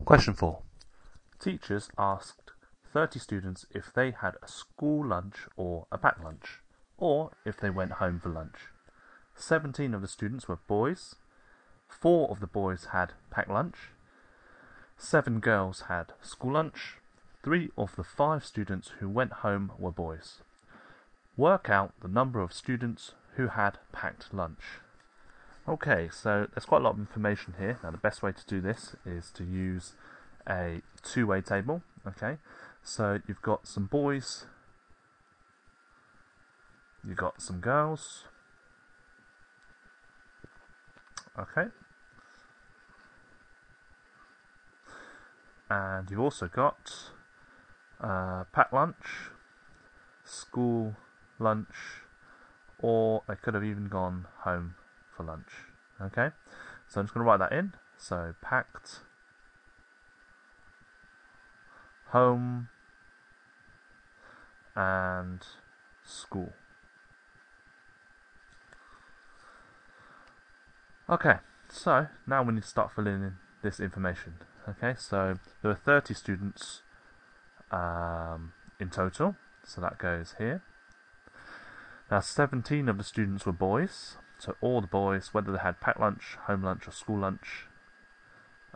Question 4. Teachers asked 30 students if they had a school lunch or a packed lunch, or if they went home for lunch. 17 of the students were boys, 4 of the boys had packed lunch, 7 girls had school lunch, 3 of the 5 students who went home were boys. Work out the number of students who had packed lunch. Okay, so there's quite a lot of information here. Now the best way to do this is to use a two-way table. Okay, so you've got some boys, you've got some girls. Okay, and you've also got packed lunch, school lunch, or they could have even gone home for lunch. Okay, so I'm just going to write that in. So packed, home, and school. Okay, so now we need to start filling in this information. Okay, so there are 30 students in total, so that goes here. Now 17 of the students were boys, so all the boys, whether they had packed lunch, home lunch or school lunch,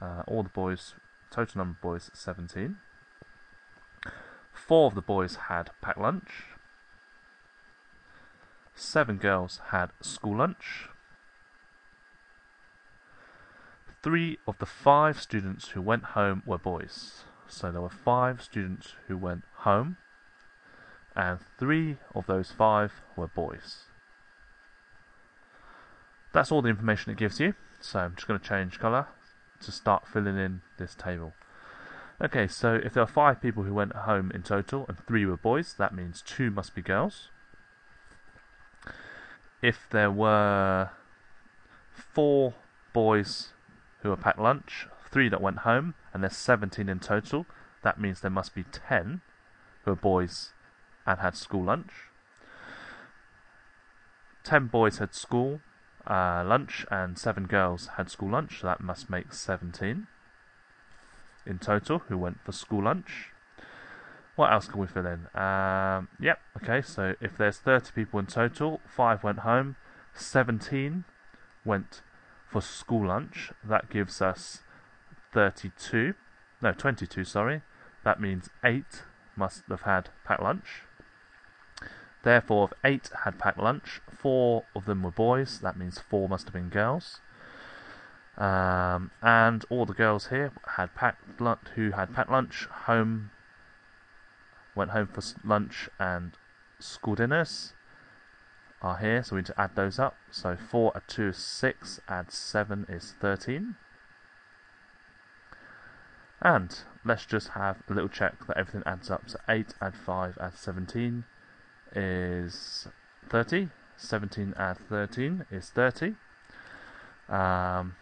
all the boys, total number of boys, 17. 4 of the boys had packed lunch, 7 girls had school lunch, 3 of the 5 students who went home were boys. So there were 5 students who went home, and 3 of those 5 were boys. That's all the information it gives you, so I'm just going to change colour to start filling in this table. Okay, so if there are 5 people who went home in total and 3 were boys, that means 2 must be girls. If there were 4 boys who were packed lunch, 3 that went home, and there's 17 in total, that means there must be 10 who are boys and had school lunch. 10 boys had school lunch and 7 girls had school lunch, so that must make 17 in total who went for school lunch. What else can we fill in? Okay, so if there's 30 people in total, 5 went home, 17 went for school lunch. That gives us 22, sorry. That means 8 must have had packed lunch. Therefore, if 8 had packed lunch, 4 of them were boys. That means 4 must have been girls. And all the girls here had packed lunch, who had packed lunch, went home for lunch, and school dinners are here, so we need to add those up. So 4 add 2 is 6, add 7 is 13. And let's just have a little check that everything adds up. So 8 add 5 add 17 is 30. 17 add 13 is 30. 10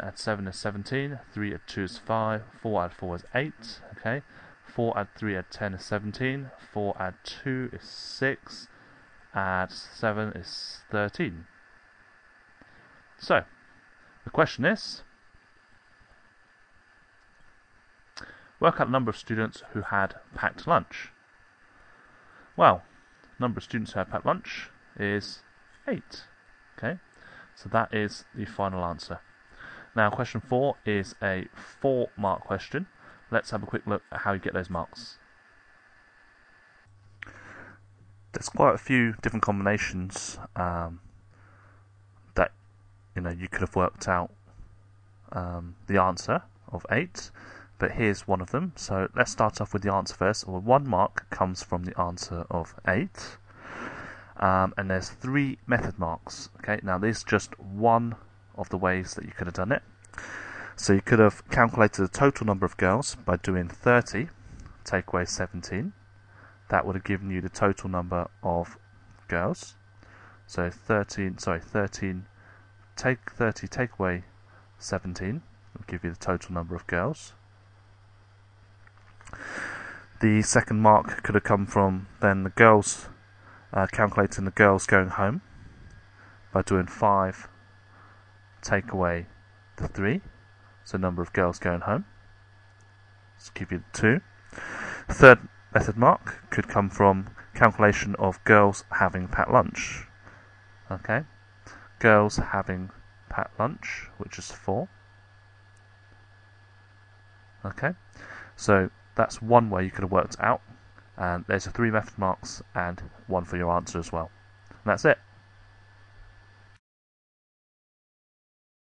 add 7 is 17. 3 add 2 is 5. 4 add 4 is 8. Okay. 4 add 3 add 10 is 17. 4 add 2 is 6. Add 7 is 13. So, the question is, work out the number of students who had packed lunch. Well, the number of students who had packed lunch is 8. Okay, so that is the final answer. Now, question 4 is a 4-mark question. Let's have a quick look at how you get those marks. There's quite a few different combinations that you could have worked out the answer of 8. But here's one of them. So let's start off with the answer first. Well, 1 mark comes from the answer of 8. And there's 3 method marks. Okay, now this is just one of the ways that you could have done it. So you could have calculated the total number of girls by doing 30, take away 17. That would have given you the total number of girls. So 13, take 30, take away 17, will give you the total number of girls. The second mark could have come from then the girls, calculating the girls going home by doing 5, take away the 3. so number of girls going home. Let's give you 2. Third method mark could come from calculation of girls having packed lunch. Okay, girls having packed lunch, which is 4. Okay, so that's one way you could have worked out, and there's 3 method marks and 1 for your answer as well. And that's it.